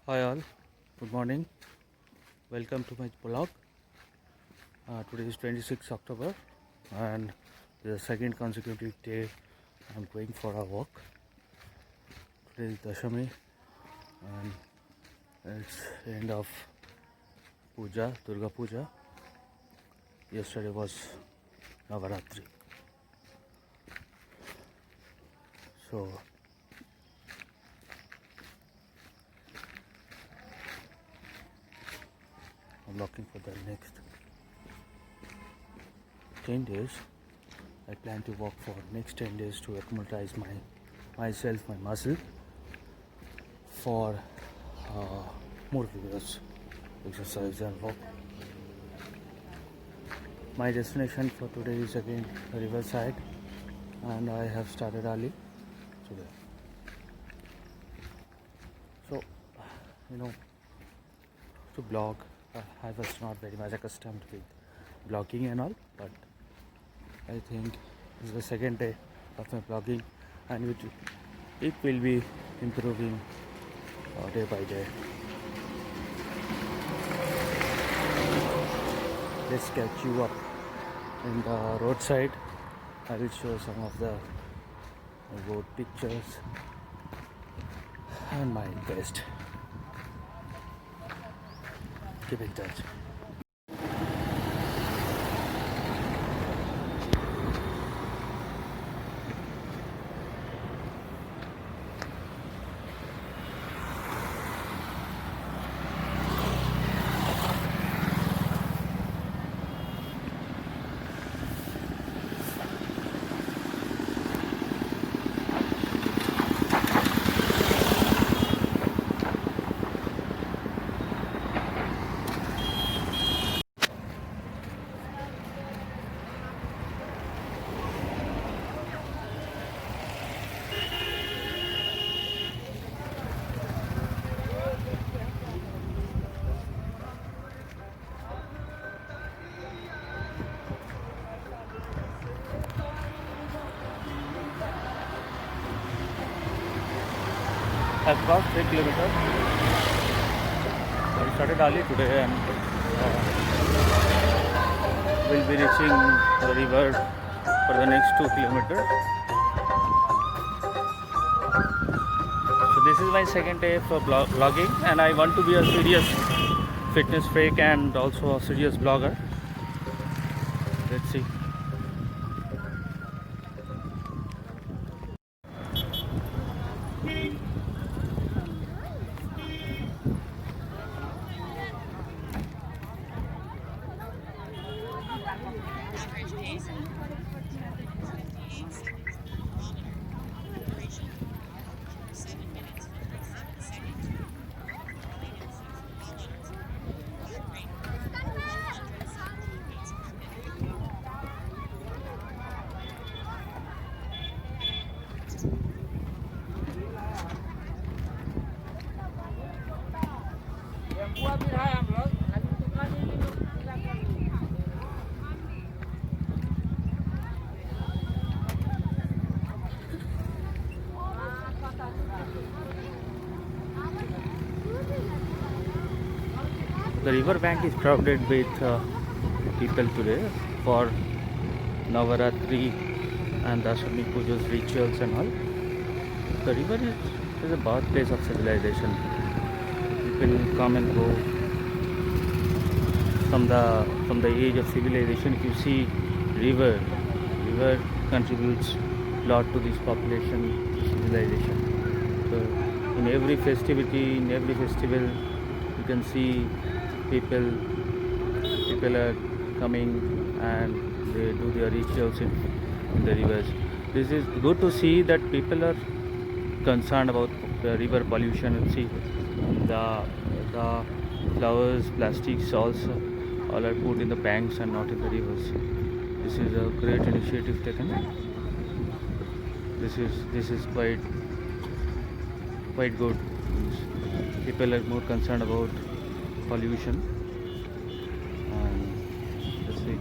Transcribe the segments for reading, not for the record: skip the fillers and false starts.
Hi all, good morning. Welcome to my blog. Today is 26 October and the second consecutive day I'm going for a walk. Today is Dashami and it's end of Puja, Durga Puja. Yesterday was Navaratri. So I'm looking for the next 10 days. I plan to walk for next 10 days to acclimatize myself, my muscle for more vigorous exercise and walk. My destination for today is again the riverside and I have started early today. So, to blog, I was not very much accustomed with blogging and all, but I think this is the second day of my blogging and it will be improving day by day. Let's catch you up in the roadside. I will show some of the road pictures and my best. Keep in touch. I've crossed 3 kilometers. I started early today and will be reaching the river for the next 2 kilometers. So this is my second day for vlogging and I want to be a serious fitness freak and also a serious blogger. Let's see. The river bank is crowded with people today for Navaratri and Dashami Puja's rituals and all. The river is a birthplace of civilization. People come and go from the age of civilization. If you see river contributes a lot to this population, civilization. So in every festival, you can see people are coming and they do their rituals in the rivers. This is good to see that people are concerned about the river pollution and see the flowers, plastics also all are put in the banks and not in the rivers. This is a great initiative taken. This is quite good. People are more concerned about pollution and let's see.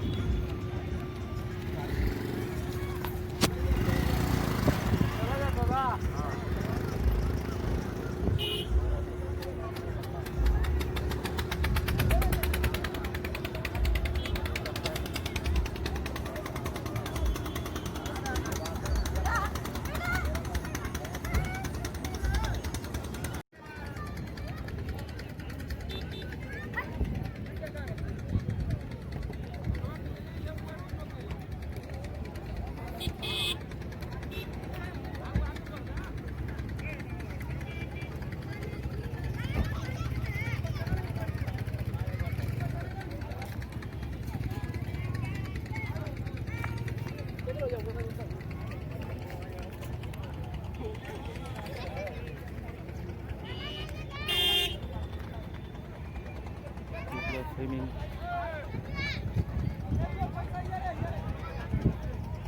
swimming.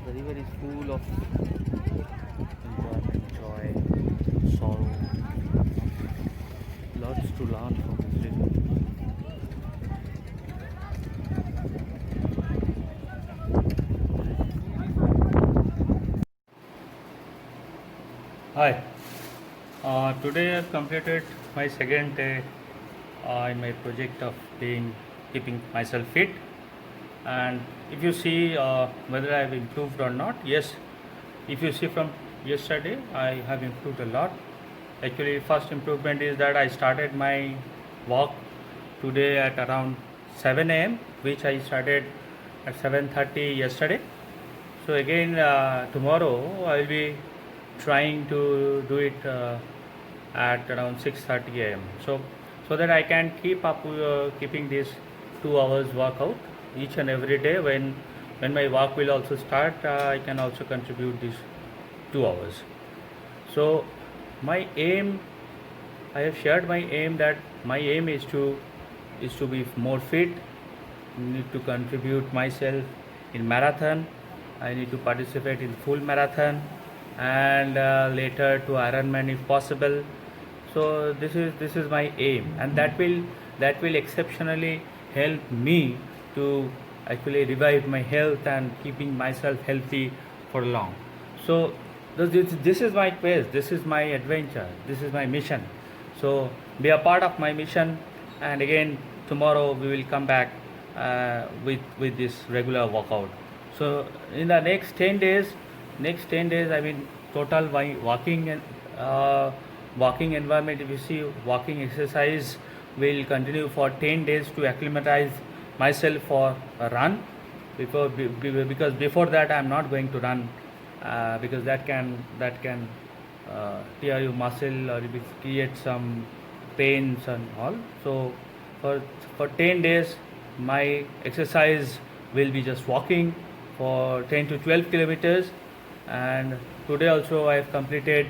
The river is full of enjoyment, joy, sorrow. Lots to learn from this river. Hi. Today I've completed my second day in my project of keeping myself fit. And if you see whether I have improved or not, yes. If you see from yesterday, I have improved a lot. Actually, first improvement is that I started my walk today at around 7 a.m., which I started at 7:30 yesterday. So again, tomorrow I'll be trying to do it at around 6:30 a.m. So that I can keep up keeping this 2 hours workout each and every day. When my walk will also start, I can also contribute these 2 hours. So my aim, I have shared my aim, that my aim is to be more fit. Need to contribute myself in marathon. I need to participate in full marathon, and later to Ironman if possible. So this is my aim, and that will exceptionally help me to actually revive my health and keeping myself healthy for long. So this is my quest, this is my adventure, this is my mission. So be a part of my mission, and again tomorrow we will come back with this regular workout. So in the next 10 days, I mean total my walking and walking environment. If you see, walking exercise will continue for 10 days to acclimatize myself for a run. Because before that I am not going to run, because that can tear your muscle or it will create some pains and all. So for 10 days my exercise will be just walking for 10 to 12 kilometers. And today also I have completed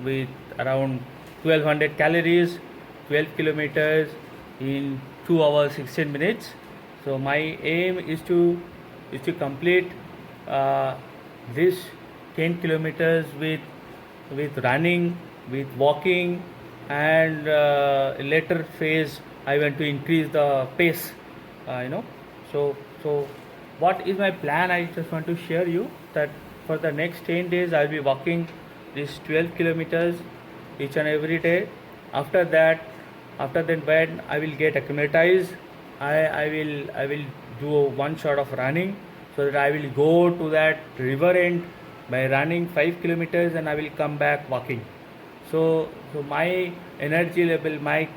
with around 1200 calories, 12 kilometers in 2 hours 16 minutes. So my aim is to complete this 10 kilometers with running, with walking, and later phase I want to increase the pace, so what is my plan? I just want to share you that for the next 10 days I'll be walking this 12 kilometers each and every day. After that when I will get acclimatized, I will do one shot of running, so that I will go to that river end by running 5 kilometers, and I will come back walking. So my energy level, my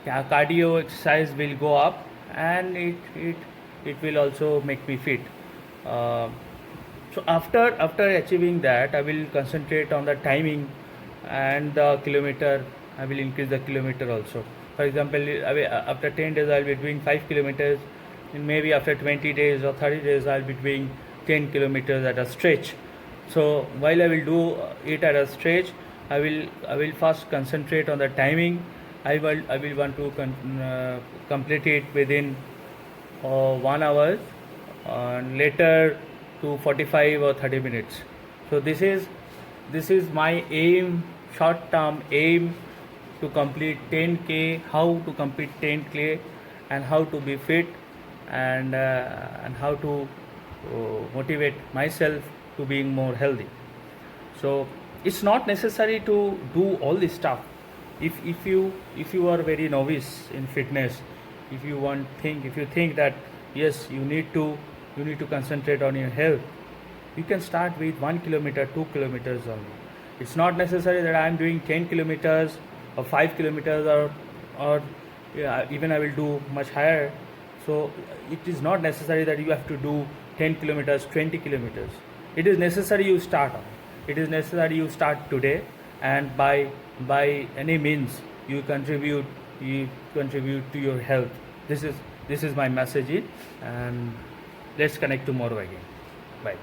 cardio exercise will go up, and it will also make me fit. So after achieving that, I will concentrate on the timing and the kilometer. I will increase the kilometer also. For example, after 10 days I will be doing 5 kilometers, and maybe after 20 days or 30 days I will be doing 10 kilometers at a stretch. So while I will do it at a stretch, I will first concentrate on the timing. I will want to complete it within 1 hour, and later to 45 or 30 minutes. So this is my aim, short term aim, to complete 10k. How to complete 10k, and how to be fit, and how to motivate myself to being more healthy. So it's not necessary to do all this stuff. If you are very novice in fitness, if you think that yes, you need to concentrate on your health, you can start with 1 kilometer, 2 kilometers only. It's not necessary that I am doing 10 kilometers or 5 kilometers, or even I will do much higher. So it is not necessary that you have to do 10 kilometers, 20 kilometers. It is necessary you start on. It is necessary you start today, and by any means you contribute to your health. This is my message, and let's connect tomorrow again. Bye.